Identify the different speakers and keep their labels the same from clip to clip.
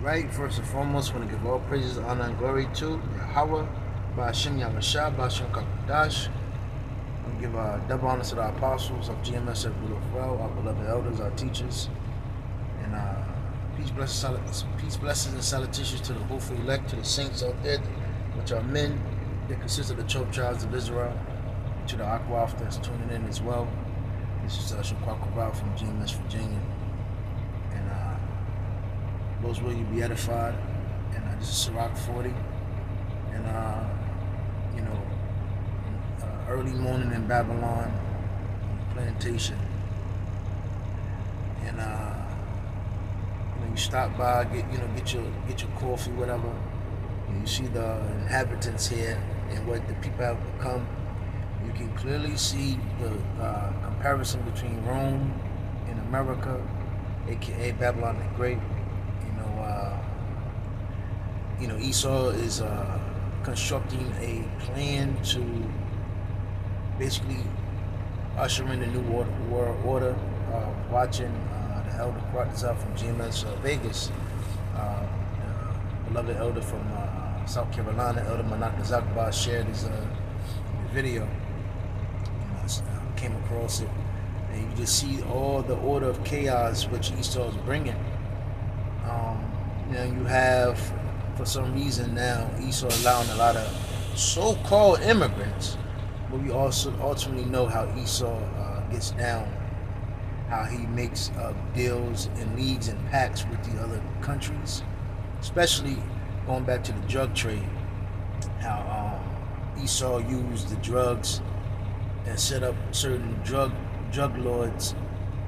Speaker 1: Right, first and foremost, I want to give all praises, honor, and glory to Yahweh, Ba'ashem Yahweh, Ba'ashem Kakadash. I want to give double honor to the apostles of GMS that rule of well, our beloved elders, our teachers, and peace, blessings, and salutations to the hopeful elect, to the saints out there, which are men that consist of the 12 tribes of Israel, to the Akwaf that's tuning in as well. This is Shaquan Cabral from GMS Virginia. And those will you be edified. And this is Sirach 40. And, early morning in Babylon, plantation. And, you stop by, get your coffee, whatever. And you see the inhabitants here and what the people have become. You can clearly see the comparison between Rome and America, aka Babylon the Great. Esau is constructing a plan to basically usher in the new world order. Watching the elder Quatazar from GMS Vegas, beloved elder from South Carolina, Elder Manaka Zakba, shared his video. Came across it, and you just see all the order of chaos which Esau is bringing. You have, for some reason now, Esau allowing a lot of so-called immigrants, but we also ultimately know how Esau gets down, how he makes deals and leagues and pacts with the other countries, especially going back to the drug trade, how Esau used the drugs and set up certain drug lords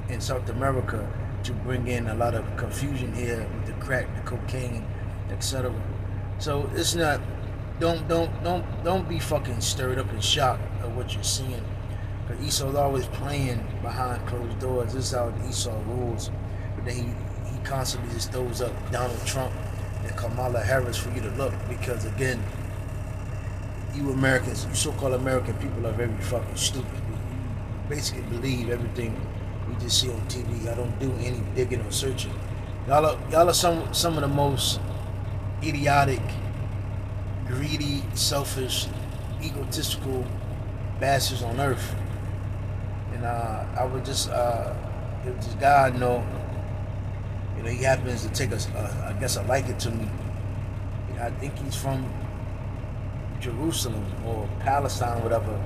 Speaker 1: in South America to bring in a lot of confusion here with the crack, the cocaine, etc. So it's not. Don't be fucking stirred up and shocked at what you're seeing, because Esau's always playing behind closed doors. This is how Esau rules. But then he constantly just throws up Donald Trump and Kamala Harris for you to look, because again, you Americans, you so-called American people are very fucking stupid. You basically believe everything we just see on TV. I don't do any digging or searching. Y'all are some of the most idiotic, greedy, selfish, egotistical bastards on earth. And I would just, if this guy I know, he happens to take a liking to me. I think he's from Jerusalem or Palestine, whatever.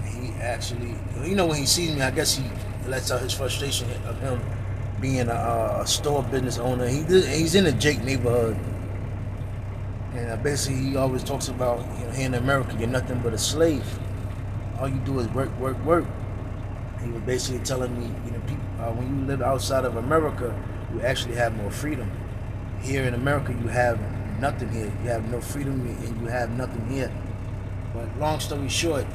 Speaker 1: He actually, when he sees me, I guess he lets out his frustration of him being a store business owner. He's in the Jake neighborhood, and basically he always talks about, here in America, you're nothing but a slave. All you do is work, work, work. He was basically telling me, people, when you live outside of America, you actually have more freedom. Here in America, you have nothing here. You have no freedom, and you have nothing here. But long story short,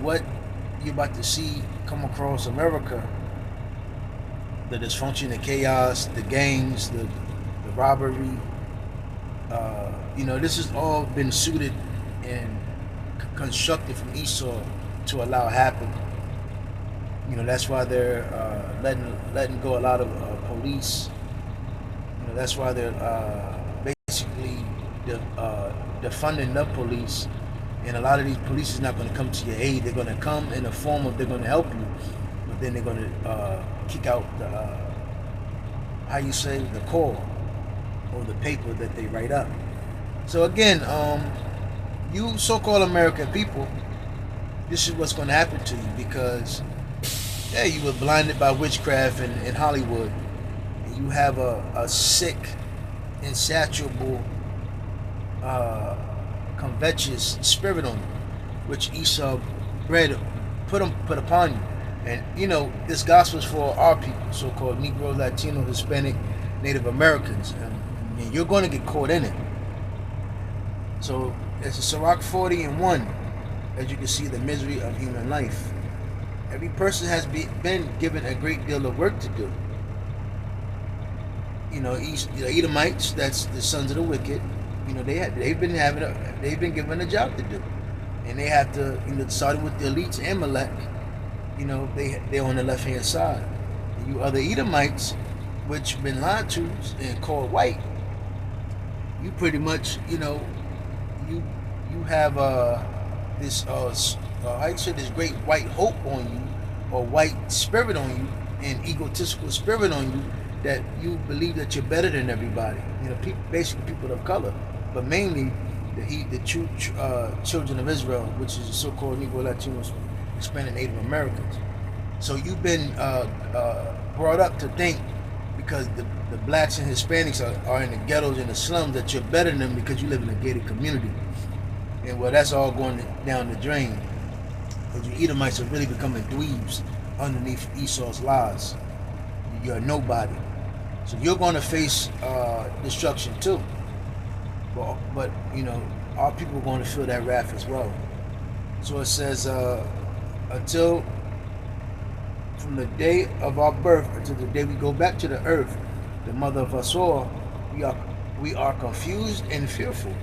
Speaker 1: what you're about to see come across America, the dysfunction, the chaos, the gangs, the robbery, this has all been suited and constructed from Esau to allow happen. That's why they're letting go a lot of police. That's why they're basically defunding the police, and a lot of these police is not going to come to your aid. They're going to come in the form of, they're going to help you, but then they're going to kick out the call or the paper that they write up. So again, you so-called American people, this is what's going to happen to you, because you were blinded by witchcraft in Hollywood. You have a sick, insatiable, covetous spirit on you, which Esau put upon you. And this gospel is for our people, so-called Negro, Latino, Hispanic, Native Americans, and you're going to get caught in it. So it's a Sirach 40:1, as you can see, the misery of human life. Every person has been given a great deal of work to do. Edomites, that's the sons of the wicked. They've been given a job to do, and they have to. Starting with the elites, Amalek. They're on the left hand side. You other Edomites, which been lied to and called white, you pretty much, you you have this how you say, this great white hope on you, or white spirit on you, and egotistical spirit on you, that you believe that you're better than everybody. People, basically people of color, but mainly the true children of Israel, which is the so-called Negro, Latinos, Hispanic, Native Americans. So you've been brought up to think, because the blacks and Hispanics are in the ghettos and the slums, that you're better than them because you live in a gated community. And well, that's all going down the drain, because you Edomites are really becoming dweebs underneath Esau's lies. You're a nobody. So you're going to face destruction too. But our people are going to feel that wrath as well. So it says, until from the day of our birth until the day we go back to the earth, the mother of us all, we are confused and fearful.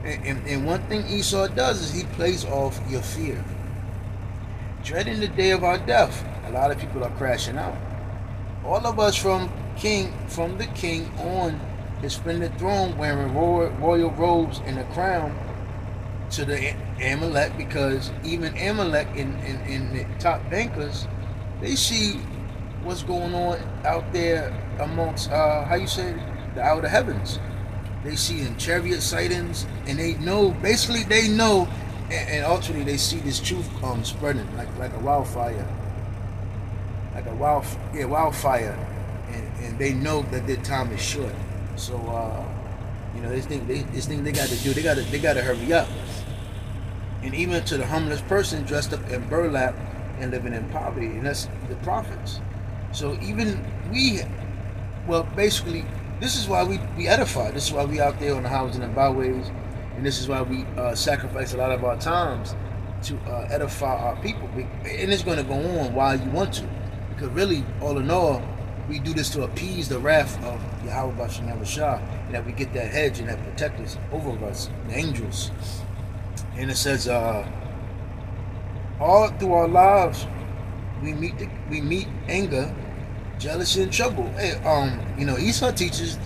Speaker 1: And one thing Esau does is he plays off your fear. Dreading the day of our death, a lot of people are crashing out. All of us from the king on his splendid throne, wearing royal robes and a crown, to the Amalek, because even Amalek and the top bankers, they see what's going on out there amongst the outer heavens. They see in chariot sightings, and they know, and ultimately they see this truth spreading like a wildfire, wildfire, and they know that their time is short. So this thing they got to do, they got to hurry up. And even to the humblest person dressed up in burlap and living in poverty, and that's the prophets. So even basically, this is why we edify. This is why we out there on the highways and the byways, and this is why we sacrifice a lot of our times to edify our people. And it's going to go on while you want to, because really, all in all, we do this to appease the wrath of Yahweh B'Shem Yahushua, and that we get that hedge and that protectors over us, the angels. And it says, all through our lives, we meet anger, jealousy, and trouble. Hey, Esau teaches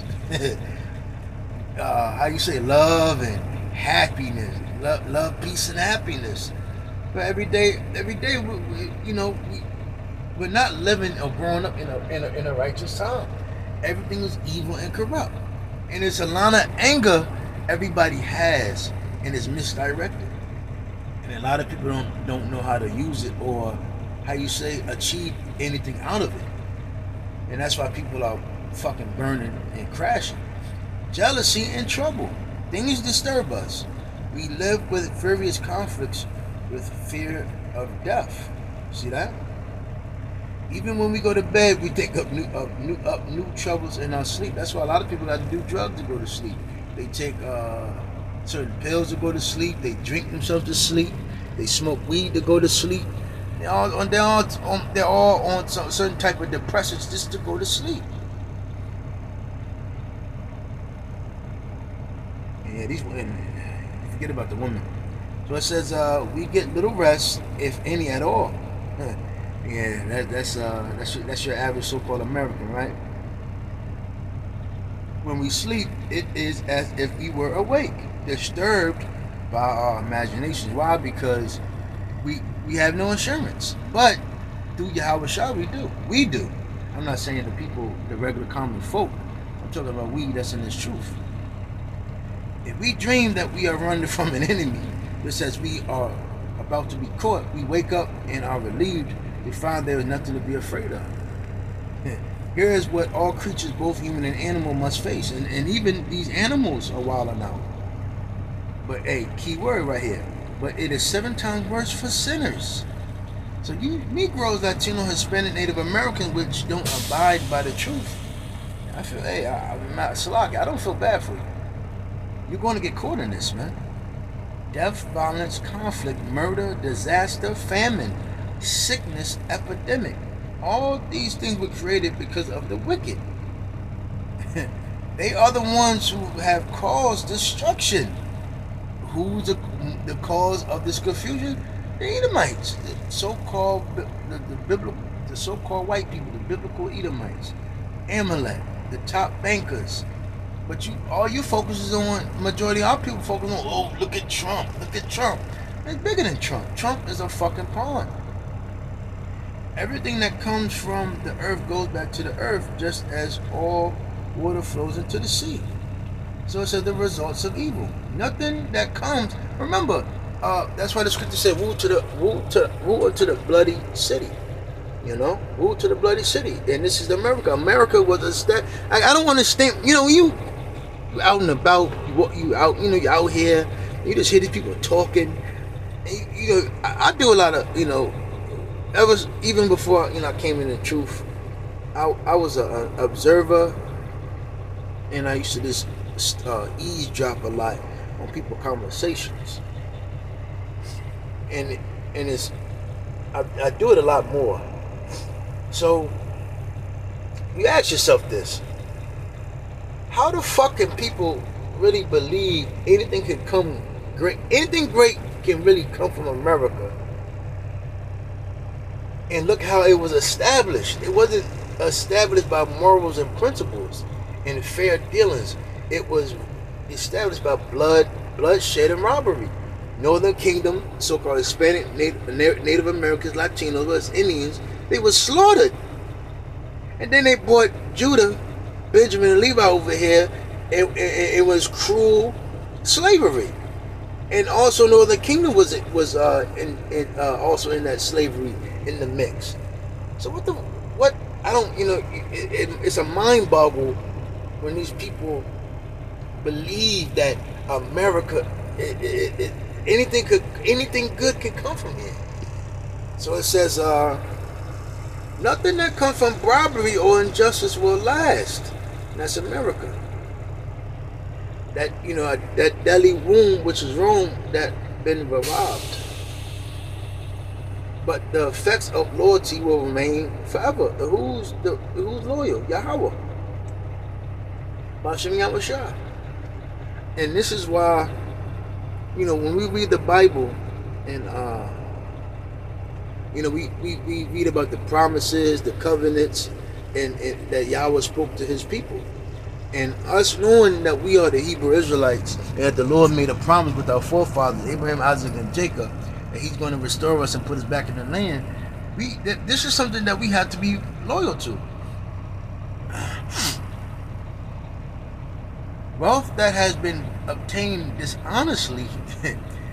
Speaker 1: love and happiness, love, peace, and happiness. But every day, we're not living or growing up in a righteous time. Everything is evil and corrupt, and it's a lot of anger everybody has, and it's misdirected. And a lot of people don't know how to use it, or achieve anything out of it. And that's why people are fucking burning and crashing. Jealousy and trouble. Things disturb us. We live with various conflicts with fear of death. See that? Even when we go to bed, we think up new troubles in our sleep. That's why a lot of people have to do drugs to go to sleep. They take certain pills to go to sleep. They drink themselves to sleep. They smoke weed to go to sleep. They're all on some certain type of depressants just to go to sleep. Yeah, forget about the woman. So it says we get little rest, if any at all. Yeah, that's your average so-called American, right? When we sleep, it is as if we were awake, disturbed by our imaginations. Why? Because we have no insurance. But through Yahweh Shah, we do. I'm not saying the people, the regular common folk. I'm talking about we that's in this truth. If we dream that we are running from an enemy, just as we are about to be caught, we wake up and are relieved. We find there is nothing to be afraid of. Here is what all creatures, both human and animal, must face. And even these animals are wilding out. But hey, key word right here. But it is 7 times worse for sinners. So you Negroes, Latino, Hispanic, Native Americans, which don't abide by the truth, I feel, I don't feel bad for you. You're going to get caught in this, man. Death, violence, conflict, murder, disaster, famine, sickness, epidemic. All these things were created because of the wicked. They are the ones who have caused destruction. Who's the cause of this confusion? The Edomites, the so-called the so-called white people, the biblical Edomites. Amalek, the top bankers. But all you focus is on, majority of our people focus on, oh, look at Trump, look at Trump. It's bigger than Trump. Trump is a fucking pawn. Everything that comes from the earth goes back to the earth, just as all water flows into the sea. So it's the results of evil. Nothing that comes. Remember, that's why the scripture said, "Woe to the bloody city." You know, woe to the bloody city. And this is America. America was a step. I don't understand. You know, you out and about. You out. You know, you're out here. You just hear these people talking. And, you know, I do a lot of. You know, even before I came into truth. I was an observer, and I used to just eavesdrop a lot on people's conversations, and it's I do it a lot more. So you ask yourself this: how the fuck can people really believe anything can come great? Anything great can really come from America? And look how it was established. It wasn't established by morals and principles and fair dealings. It was established by bloodshed, and robbery. Northern Kingdom, so-called Hispanic, Native Americans, Latinos, West Indians, they were slaughtered. And then they brought Judah, Benjamin, and Levi over here. It was cruel slavery. And also Northern Kingdom was also in that slavery in the mix. So what I don't, it's a mind boggle when these people believe that America, anything good can come from here. So it says, nothing that comes from robbery or injustice will last. And that's America. That that deadly wound, which is Rome, that been revived. But the effects of loyalty will remain forever. Who's loyal? Yahweh. Bashem Yahushua. And this is why, when we read the Bible and we read about the promises, the covenants, and that Yahweh spoke to his people. And us knowing that we are the Hebrew Israelites, and that the Lord made a promise with our forefathers, Abraham, Isaac, and Jacob, that he's going to restore us and put us back in the land, this is something that we have to be loyal to. Wealth that has been obtained dishonestly,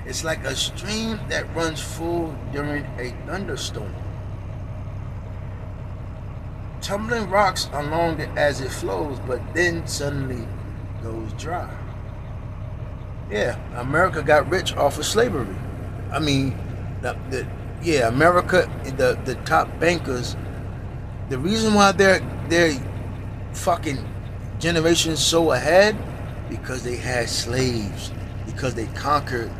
Speaker 1: it's like a stream that runs full during a thunderstorm, tumbling rocks along it as it flows, but then suddenly goes dry. Yeah, America got rich off of slavery. I mean, America, the top bankers, the reason why they're fucking generations so ahead, because they had slaves, because they conquered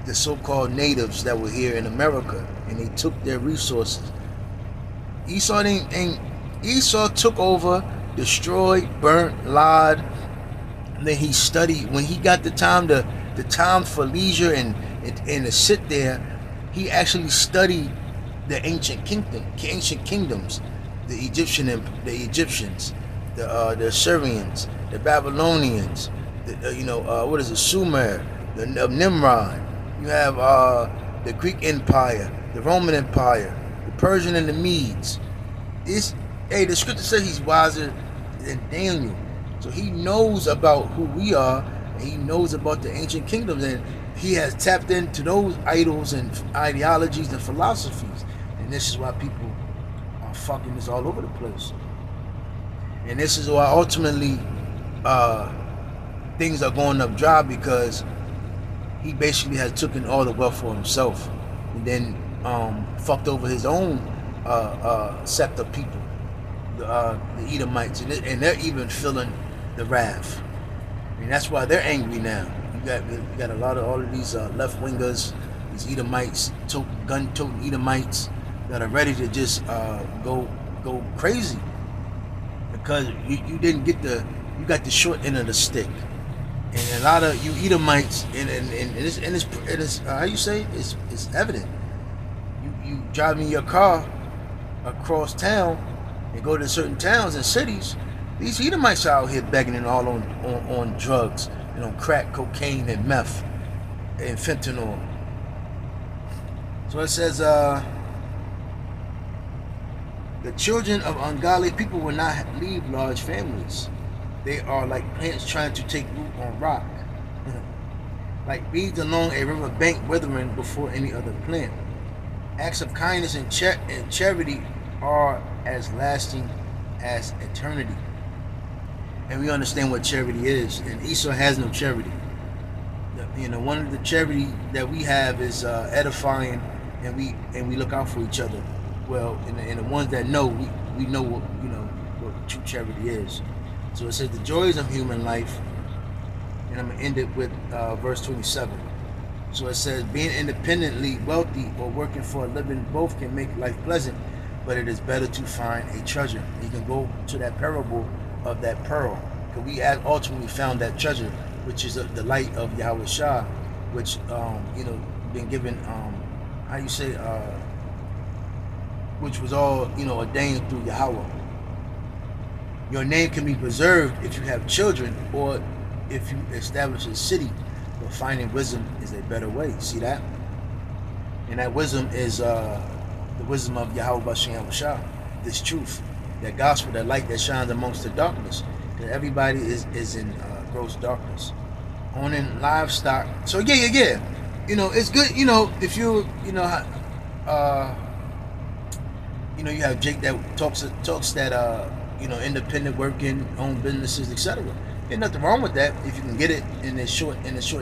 Speaker 1: the so-called natives that were here in America, and they took their resources. Esau took over, destroyed, burnt, lied, and then he studied. When he got the time for leisure and to sit there, he actually studied the ancient kingdoms, the Egyptians, the Assyrians, the Babylonians, Sumer, the Nimrod. You have the Greek Empire, the Roman Empire, the Persian and the Medes. The scripture says he's wiser than Daniel. So he knows about who we are, and he knows about the ancient kingdoms, and he has tapped into those idols and ideologies and philosophies. And this is why people are fucking this all over the place. And this is why ultimately things are going up dry, because he basically has taken all the wealth for himself, and then fucked over his own sect of people, the Edomites, and they're even feeling the wrath. I mean, that's why they're angry now. You got a lot of all of these left wingers, these Edomites, gun-toting Edomites, that are ready to just go crazy, because you didn't get you got the short end of the stick. And a lot of you Edomites, and it's how you say, it's evident. You drive in your car across town and go to certain towns and cities, These Edomites are out here begging and all on drugs, crack, cocaine, and meth, and fentanyl. So it says, the children of ungodly people will not leave large families. They are like plants trying to take root on rock, like beads along a river bank withering before any other plant. Acts of kindness and charity are as lasting as eternity. And we understand what charity is. And Esau has no charity. One of the charity that we have is edifying, and we look out for each other. Well, and the ones that know, we know what true charity is. So it says the joys of human life, and I'm gonna end it with verse 27. So it says, being independently wealthy or working for a living, both can make life pleasant, but it is better to find a treasure. You can go to that parable of that pearl, because we ultimately found that treasure, which is the light of Yahweh Shah, which been given which was all ordained through Yahweh. Your name can be preserved if you have children, or if you establish a city. But finding wisdom is a better way. See that? And that wisdom is the wisdom of Yahweh Bashem Shah. This truth, that gospel, that light that shines amongst the darkness. That everybody is in gross darkness. Owning livestock. So yeah. It's good. If you you have Jake that talks that independent working, own businesses, etc. There's nothing wrong with that if you can get it in a short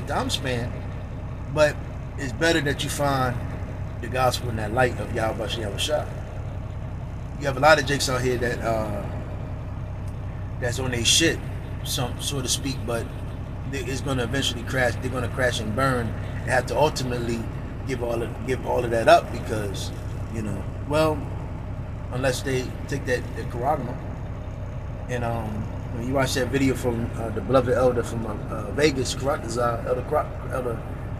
Speaker 1: time span. But it's better that you find the gospel and that light of Yahweh Shah. You have a lot of Jakes out here that that's on their shit, so to speak, but it's going to eventually crash. They're going to crash and burn. They have to ultimately give all of that up, because unless they take that Karagma. And when you watch that video from the beloved elder from Vegas, Elder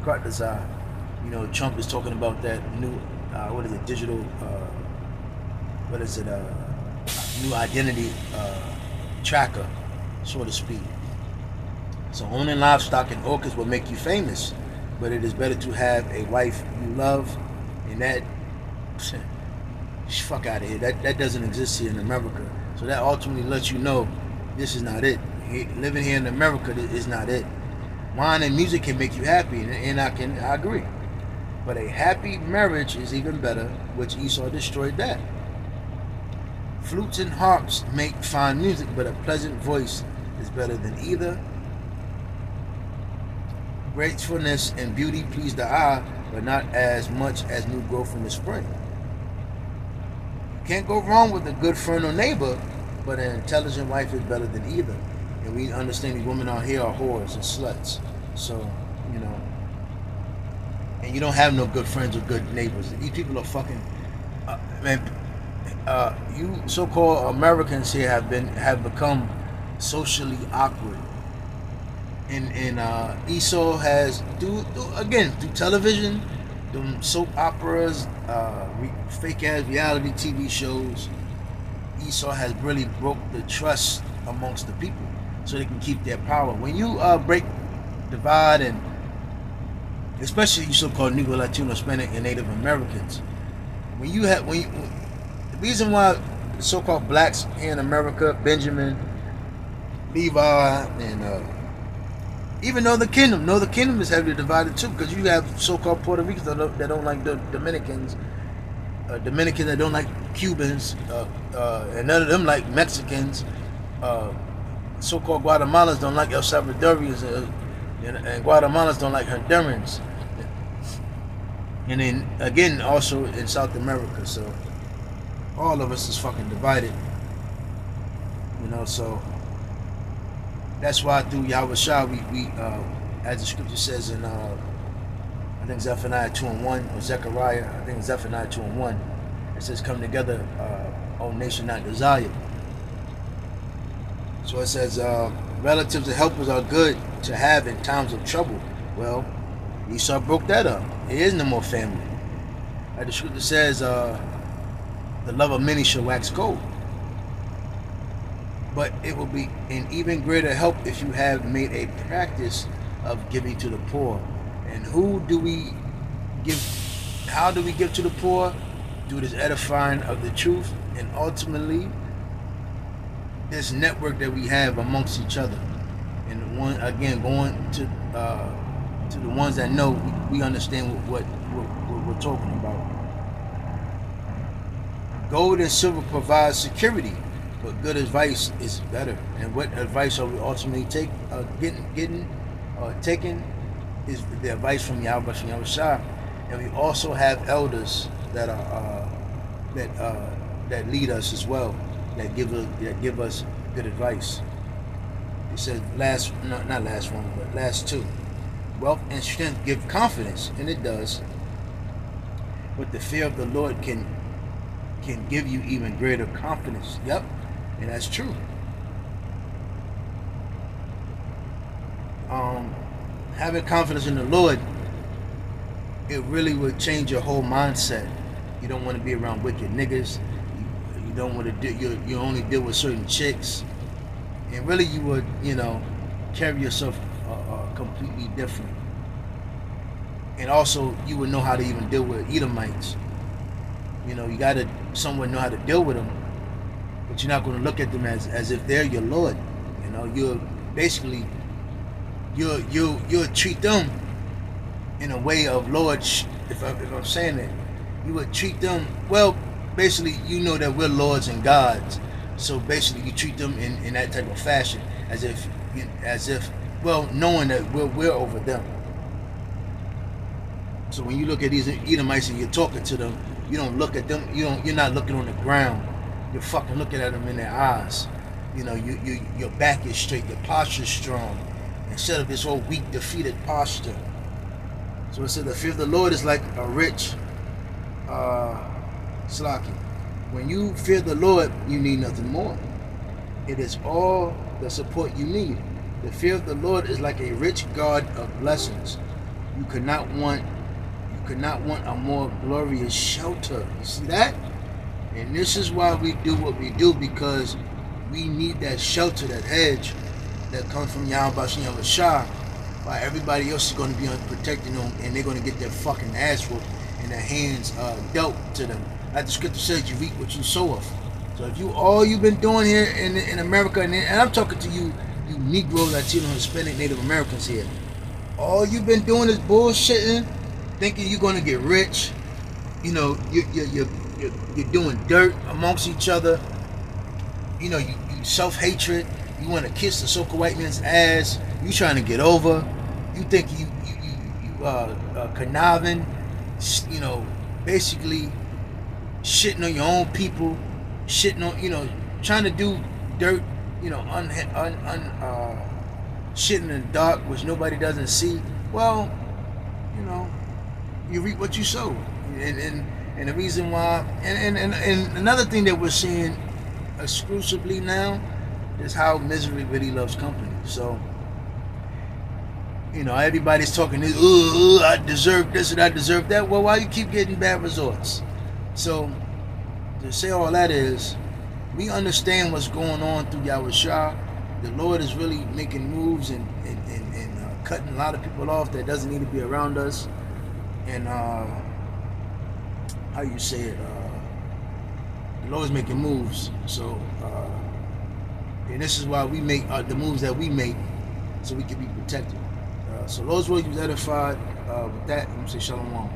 Speaker 1: Kratazar, Trump is talking about that new digital new identity tracker, so to speak. So owning livestock and orchids will make you famous, but it is better to have a wife you love, and that fuck out of here. That doesn't exist here in America. So that ultimately lets you know this is not it. Living here in America is not it. Wine and music can make you happy, and I agree. But a happy marriage is even better, which Esau destroyed that. Flutes and harps make fine music, but a pleasant voice is better than either. Gracefulness and beauty please the eye, but not as much as new growth in the spring. You can't go wrong with a good friend or neighbor, but an intelligent wife is better than either. And we understand these women out here are whores and sluts. So, and you don't have no good friends or good neighbors. These people are fucking, you so-called Americans here have become socially awkward. And Esau has, through television, through soap operas, fake-ass reality TV shows, Esau has really broke the trust amongst the people so they can keep their power. When you divide, and especially you so-called Negro, Latino, Hispanic, and Native Americans, the reason why the so-called blacks here in America, Benjamin, Levi, and even Northern Kingdom is heavily divided too, because you have so-called Puerto Ricans that don't like the Dominicans, Dominicans that don't like Cubans, and none of them like Mexicans. So-called Guatemalans don't like El Salvadorians, and Guatemalans don't like Hondurans. And then again, also in South America. So all of us is fucking divided. So that's why through Yahweh Shah, we as the scripture says in I think Zephaniah 2:1, or Zechariah, I think Zephaniah 2:1, it says, "Come together, O nation not desired." So it says, relatives and helpers are good to have in times of trouble. Well, Esau broke that up. There is no more family. Like the scripture says, the love of many shall wax cold. but it will be an even greater help if you have made a practice of giving to the poor. And who do we give? How do we give to the poor? Through this edifying of the truth, and ultimately this network that we have amongst each other. And one again, going to the ones that know, we understand what we're talking about. Gold and silver provide security, but good advice is better. And what advice are we ultimately taking is the advice from Yahweh Shah. And we also have elders that are that lead us as well, that give us good advice. It says not last one, but last two. Wealth and strength give confidence, and it does. But the fear of the Lord can give you even greater confidence. Yep, and that's true. Having confidence in the Lord, it really would change your whole mindset. You don't want to be around wicked niggas. You don't want to do. You only deal with certain chicks, and really you would, carry yourself completely different. And also, you would know how to even deal with Edomites. You gotta somewhat know how to deal with them, but you're not going to look at them as if they're your Lord. You're basically you'll treat them in a way of Lord. If I'm saying it, you would treat them well. Basically, that we're lords and gods, so basically you treat them in that type of fashion, as if knowing that we're over them. So when you look at these Edomites and you're talking to them, you don't look at them. You're not looking on the ground. You're fucking looking at them in their eyes. Your back is straight. Your posture is strong, instead of this whole weak, defeated posture. So it said the fear of the Lord is like a rich slaki. When you fear the Lord, you need nothing more. It is all the support you need. The fear of the Lord is like a rich guard of blessings. You could not want a more glorious shelter. You see that? And this is why we do what we do, because we need that shelter, that hedge that comes from Yahweh Shah. While everybody else is going to be protecting them, and they're going to get their fucking ass whooped and their hands dealt to them. Like the scripture says, you reap what you sow of. So if all you've been doing here in America, and I'm talking to you Negro, Latino, Hispanic, Native Americans here, all you've been doing is bullshitting, thinking you're going to get rich. You're doing dirt amongst each other. You self-hatred. You want to kiss the so-called white man's ass. You trying to get over. You think you conniving. Basically shitting on your own people, shitting on, trying to do dirt, shitting in the dark, which nobody doesn't see. Well, you reap what you sow. And the reason why, and another thing that we're seeing exclusively now is how misery really loves company. So, everybody's talking this, I deserve this and I deserve that. Well, why you keep getting bad resorts? So, to say all that is, we understand what's going on through Yahweh Shah. The Lord is really making moves and cutting a lot of people off that doesn't need to be around us. And, how you say it, the Lord is making moves. So, and this is why we make the moves that we make, so we can be protected. So Lord's will, you was edified. With that, I'm going to say shalom.